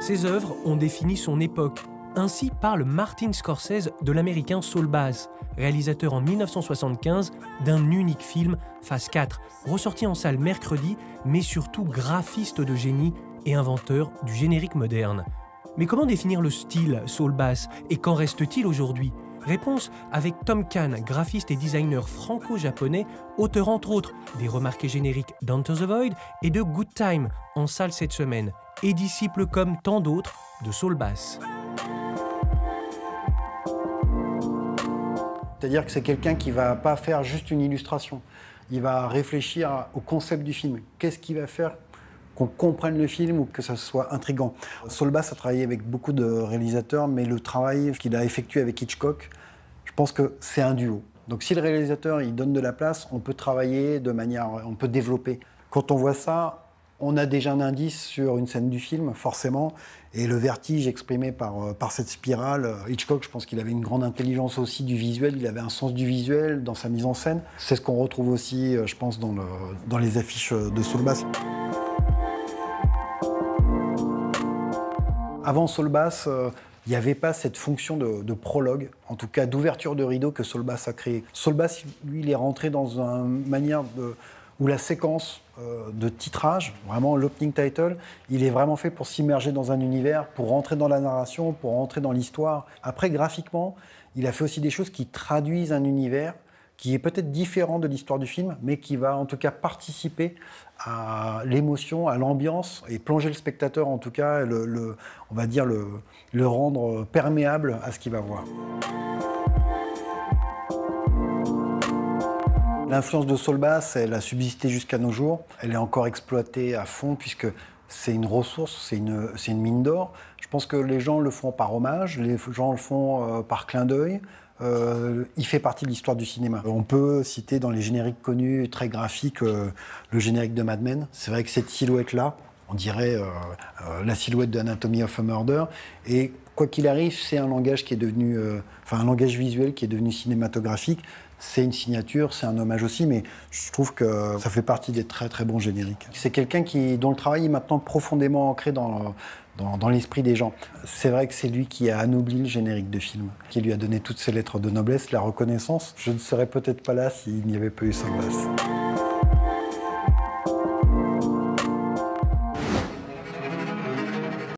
Ses œuvres ont défini son époque. Ainsi parle Martin Scorsese de l'américain Saul Bass, réalisateur en 1975 d'un unique film, Phase 4, ressorti en salle mercredi, mais surtout graphiste de génie et inventeur du générique moderne. Mais comment définir le style Saul Bass et qu'en reste-t-il aujourd'hui? Réponse avec Tom Kahn, graphiste et designer franco-japonais, auteur entre autres des remarqués génériques d'Enter the Void et de Good Time, en salle cette semaine, et disciple comme tant d'autres de Saul Bass. C'est-à-dire que c'est quelqu'un qui ne va pas faire juste une illustration. Il va réfléchir au concept du film. Qu'est-ce qui va faire qu'on comprenne le film ou que ça soit intriguant. Saul Bass a travaillé avec beaucoup de réalisateurs, mais le travail qu'il a effectué avec Hitchcock, je pense que c'est un duo. Donc si le réalisateur il donne de la place, on peut travailler de manière, on peut développer. Quand on voit ça, on a déjà un indice sur une scène du film, forcément, et le vertige exprimé par cette spirale. Hitchcock, je pense qu'il avait une grande intelligence aussi du visuel, il avait un sens du visuel dans sa mise en scène. C'est ce qu'on retrouve aussi, je pense, dans les affiches de Saul Bass. Avant Saul Bass, il n'y avait pas cette fonction de prologue, en tout cas d'ouverture de rideau que Saul Bass a créé. Saul Bass, lui, il est rentré dans une manière où la séquence de titrage, vraiment l'opening title, il est vraiment fait pour s'immerger dans un univers, pour rentrer dans la narration, pour rentrer dans l'histoire. Après, graphiquement, il a fait aussi des choses qui traduisent un univers qui est peut-être différent de l'histoire du film, mais qui va en tout cas participer à l'émotion, à l'ambiance, et plonger le spectateur, en tout cas, on va dire le rendre perméable à ce qu'il va voir. L'influence de Saul Bass, elle a subsisté jusqu'à nos jours. Elle est encore exploitée à fond, puisque c'est une ressource, c'est une mine d'or. Je pense que les gens le font par hommage, les gens le font par clin d'œil. Il fait partie de l'histoire du cinéma. On peut citer dans les génériques connus, très graphiques, le générique de Mad Men. C'est vrai que cette silhouette-là, on dirait la silhouette de Anatomy of a Murder. Et quoi qu'il arrive, c'est un langage qui est devenu, un langage visuel qui est devenu cinématographique. C'est une signature, c'est un hommage aussi, mais je trouve que ça fait partie des très très bons génériques. C'est quelqu'un dont le travail est maintenant profondément ancré dans l'esprit des gens. C'est vrai que c'est lui qui a anobli le générique de film, qui lui a donné toutes ses lettres de noblesse, la reconnaissance. Je ne serais peut-être pas là s'il n'y avait pas eu Saul Bass.